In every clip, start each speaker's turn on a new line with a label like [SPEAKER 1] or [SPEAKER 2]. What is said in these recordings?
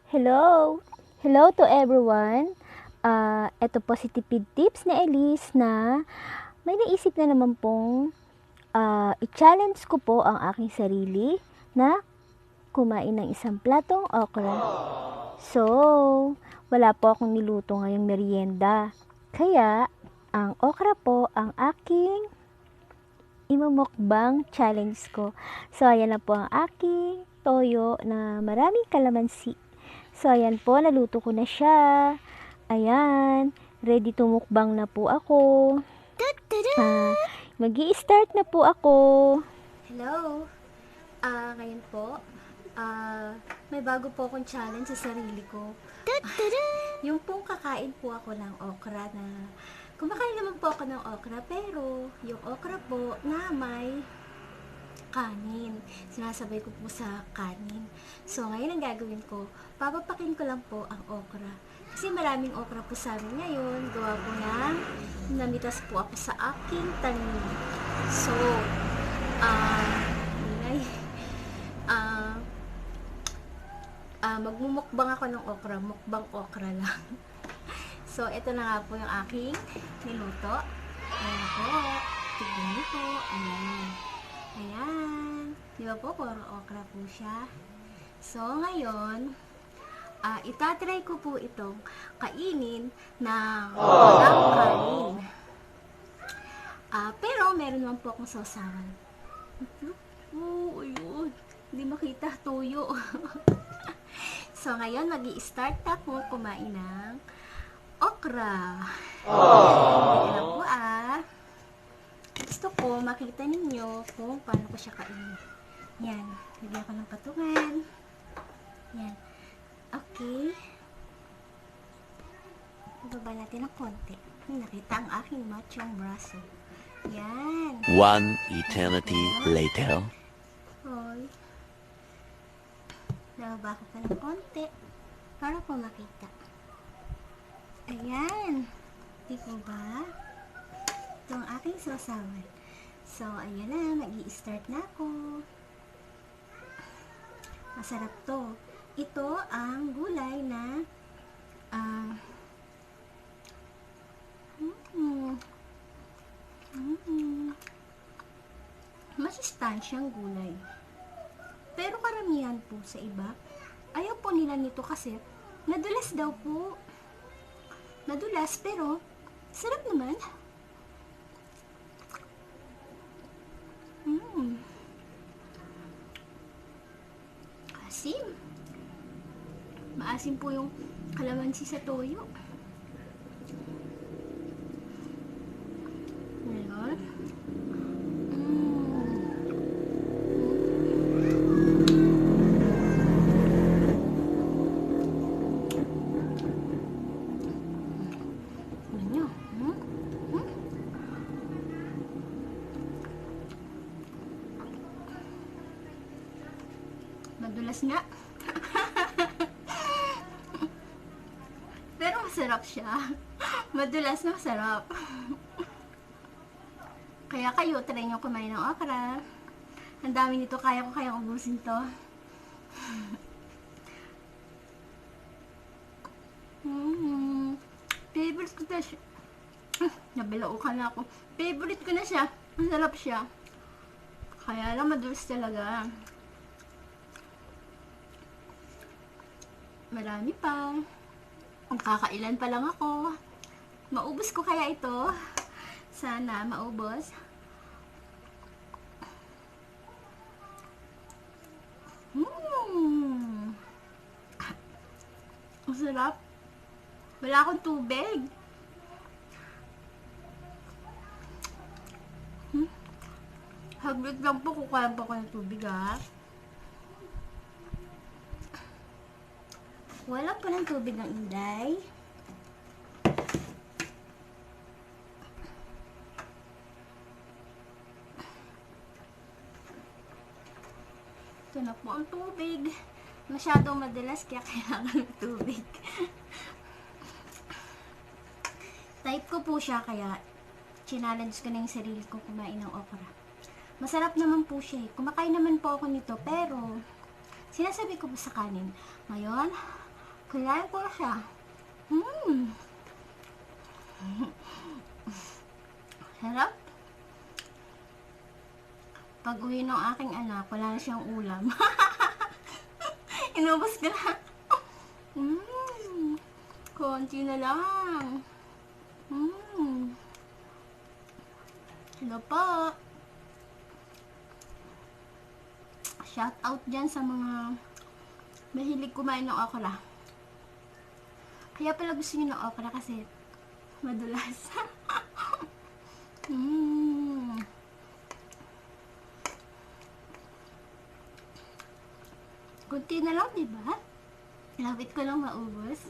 [SPEAKER 1] Hello! Hello to everyone! Ito po si Tipid Tips na Elise na may naisip na naman pong i-challenge ko po ang aking sarili na kumain ng isang platong okra. So, wala po akong niluto ngayong merienda. Kaya, ang okra po ang aking imumukbang challenge ko. So, ayan na po ang aking toyo na maraming kalamansi. So, ayan po, naluto ko na siya. Ayan, ready to mukbang na po ako. Magi-start na po ako.
[SPEAKER 2] Hello! Ngayon po, may bago po akong challenge sa sarili ko. Yung pong kakain po ako ng okra na, kumakain naman po ako ng okra, pero yung okra po na may kanin. Sinasabay ko po sa kanin. So, ngayon ang gagawin ko, papapakin ko lang po ang okra. Kasi maraming okra po sa amin ngayon. Gawa po ng namitas po ako sa aking tanim. So, magmumukbang ako ng okra. Mukbang okra lang. So, ito na nga po yung aking niluto. Ayan po. Tignan niyo po. Ayan. Ayan. Di ba po? Puro okra po siya. So, ngayon, itatry ko po itong kainin ng walang kanin. Pero, meron naman po akong sausawan. Ayun. Hindi makita. Tuyo. So, ngayon, mag-i-start na po kumain ng okra. Ito lang po Gusto ko makita ninyo kung paano ko siya kainin. Yan. Lagyan ko ng patungan. Yan. Okay. Ibaba natin ng konti. Nakita ang aking machong braso. Yan.
[SPEAKER 3] One eternity later.
[SPEAKER 2] Hoy. Nababa ko pa ng konti para po makita. Ayan. Di po ba? Ito ang aking sausawan. So, ayan na. Mag-i-start na ako. Masarap to. Ito ang gulay na masustansyang gulay. Pero karamihan po sa iba, ayaw po nila nito kasi nadulas daw po. Nadulas pero sarap naman. Asim. Maasim po yung kalamansi sa toyo. Ngayon. Madulas nga. Pero masarap siya. Madulas na masarap. Kaya kayo, try nyo kumain ng okra. Ang dami nito, kaya ko kayang ubusin to. Favorite ko na siya. Nabilaukan na ako. Favorite ko na siya. Masarap siya. Kaya lang madulas talaga. Marami pa. Ang kakailan pa lang ako. Maubos ko kaya ito? Sana maubos. Ang sarap. Wala akong tubig. Haglit lang po kung kaya pa ko ng tubig Wala pa ng tubig ng Inday. Ito na po ang tubig. Masyadong madalas kaya kailangan ng tubig. Type ko po siya kaya challenge ko na yung sarili ko kumain ng okra. Masarap naman po siya. Kumakain naman po ako nito pero sinasabi ko po sa kanin. Ngayon, Kinain ko siya. Sarap. Pag uwi ng aking anak, wala na siyang ulam. Inubos ko na. Konti na lang. Hello po. Shout out dyan sa mga mahilig kumain ng okra. Kaya pala gusto nyo ng okra kasi madulas. Kunti na lang, diba? Lapit ko lang maubos.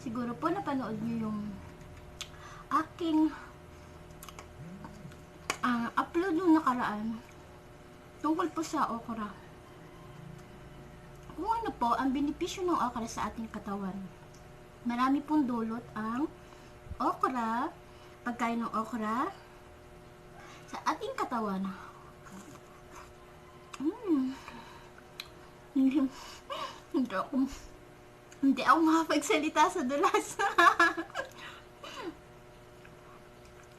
[SPEAKER 2] Siguro po napanood nyo yung aking upload nung nakaraan tungkol po sa okra. Kung ano po ang benepisyo ng okra sa ating katawan. Marami pong dulot ang okra, pagkain ng okra sa ating katawan. Hindi ako makapagsalita sa dulas.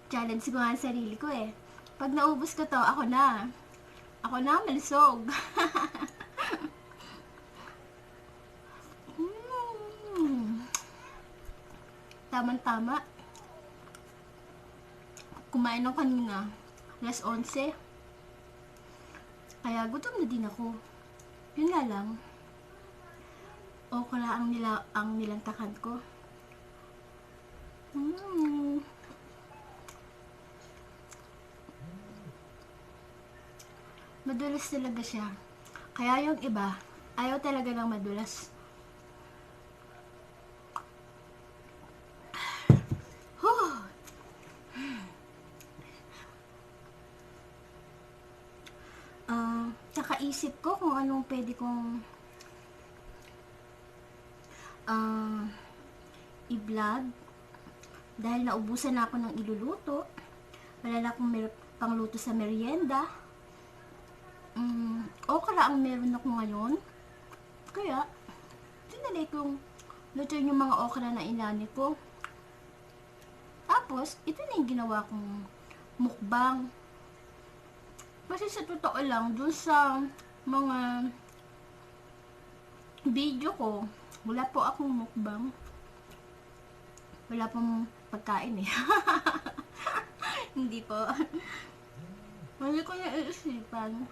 [SPEAKER 2] Challenge ko nga ang sarili ko eh. Pag naubos ko to, ako na malusog. Tama-tama. Kumain ako kanina. 11:00. Kaya gutom na din ako. Yun nga lang. Okra ang nilantakad ko. Madulas talaga siya. Kaya yung iba, ayaw talaga ng madulas. Nakaisip ko kung anong pwede kong i-vlog dahil naubusan na ako ng iluluto. Wala na akong pangluto sa merienda. Okra ang meron ako ngayon. Kaya, tinalay kong lutuin yung mga okra na inani ko. Tapos, ito na yung ginawa kong mukbang. Kasi sa totoo lang, dun sa mga video ko, wala po akong mukbang. Wala pong pagkain eh. Hindi po. Hindi ko naisipan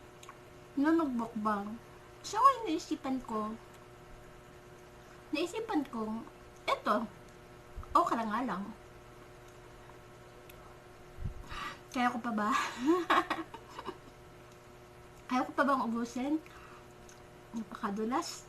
[SPEAKER 2] na mag-mukbang. So, naisipan ko, eto, okra nga lang. Kaya ko pa ba? Ayaw ko pa bang ubusin? Napakadulas.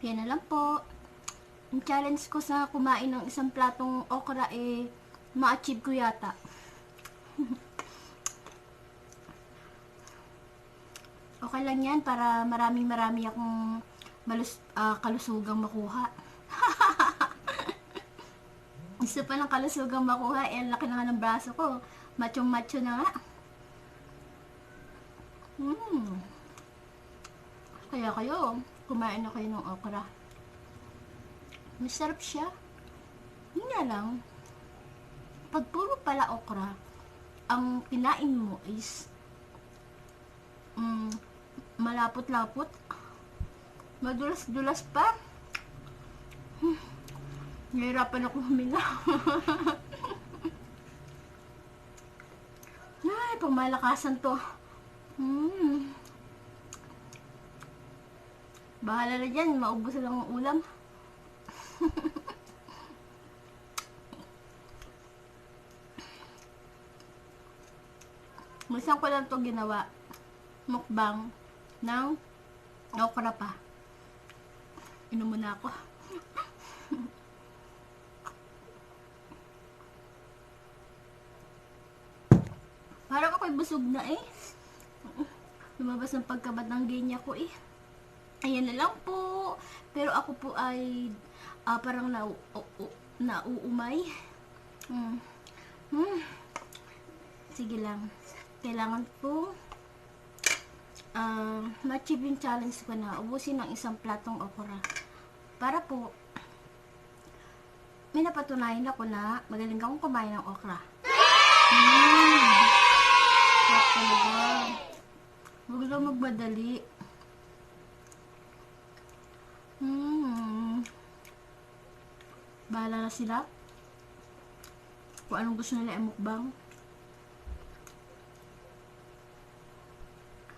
[SPEAKER 2] Yan na lang po. Ang challenge ko sa kumain ng isang platong okra ma-achieve ko yata. Okay lang yan para marami akong kalusugang makuha. Gusto pa ng kalusugang makuha, ang laki na nga ng braso ko. Macho na nga. Kaya kayo, kumain na kayo ng okra. Masarap siya. Yun nga lang, pag puro pala okra, ang kinain mo is malapot-lapot, madulas-dulas pa. Nahirapan ako huminga. Ay, pamalakasan to. Bahala na dyan, maubos lang ang ulam. Minsan ko lang to ginawa, mukbang ng okra pa. Inom muna ako. Parang ako'y busog na eh. Lumabas ng pagkabatanggi niya ko eh. Ayan na lang po. Pero ako po ay parang nauumay. Sige lang. Kailangan po ma-achieve yung challenge ko na ubusin ng isang platong okra. Para po may napatunayan ako na magaling akong kumain ng okra. Sarap talaga. Huwag lang magmadali. Bahala na sila kung anong gusto nila i-mukbang.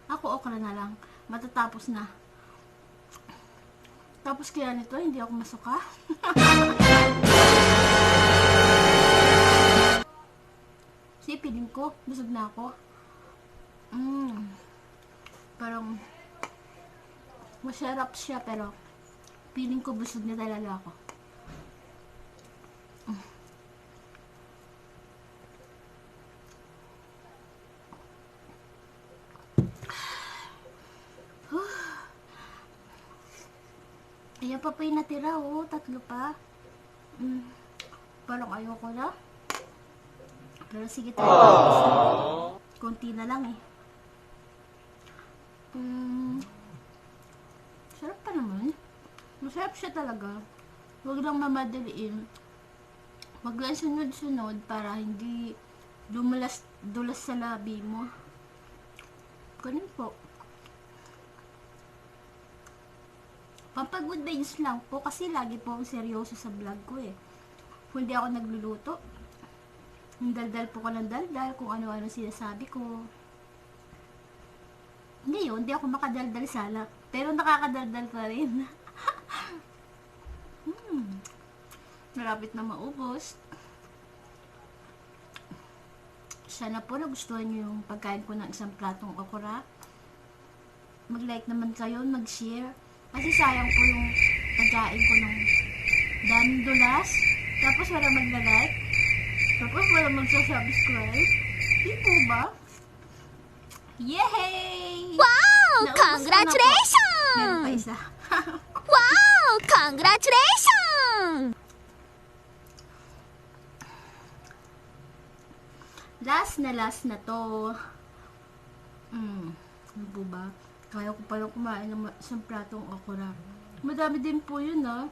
[SPEAKER 2] Ako okra na lang. Matatapos na. Tapos kaya nito, hindi ako masuka. Kasi piling ko, busog na ako. Parang masarap siya pero piling ko busog na talaga ako. Ayan pa yung natira, oh. 3 pa. Parang ayoko na. Pero sige tayo. Konti na lang eh. Sarap pa naman. Masarap siya talaga. Huwag lang mamadaliin. Huwag lang sunod-sunod para hindi dulas sa labi mo. Ganun po. Pampag-good vibes lang po kasi lagi po akong seryoso sa vlog ko eh. Kung hindi ako nagluluto, yung daldal po ko ng daldal kung ano-ano sinasabi ko. Ngayon, hindi ako makadaldal sana. Pero nakakadaldal pa rin. Malapit na maubos. Sana po nagustuhan nyo yung pagkain ko ng isang platong okra. Mag-like naman kayo, mag-share. Kasi sayang po yung pagkain ko ng daming dulas. Tapos wala magla-like. Tapos wala magsasubscribe. Di po ba? Yay!
[SPEAKER 1] Wow!
[SPEAKER 2] Naubos ko na po.
[SPEAKER 1] Congratulations!
[SPEAKER 2] Meron pa isa.
[SPEAKER 1] Wow! Congratulations!
[SPEAKER 2] Last na to. Ano po ba? Kaya ko palang kumain ng isang platong okra. Madami din po yun, no?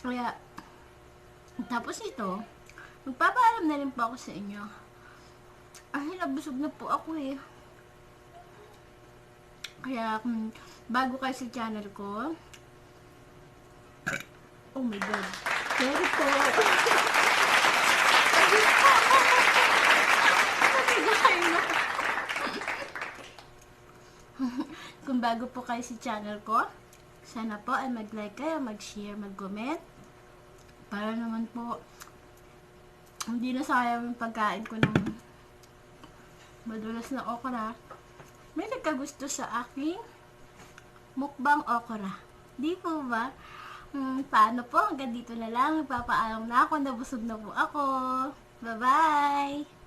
[SPEAKER 2] Kaya, tapos ito, magpapaalam na rin po ako sa inyo. Ay, nabusog na po ako eh. Kaya, bago kayo sa channel ko, oh my god, sorry po. Kung bago po kayo sa channel ko, sana po ay mag-like kayo, mag-share, mag-comment. Para naman po, hindi na sayang yung pagkain ko ng madulas na okra. May nagkagusto sa aking mukbang okra. Di po ba? Paano po? Hanggang dito na lang. Nagpapaalam na ako. Nabusog na po ako. Bye-bye!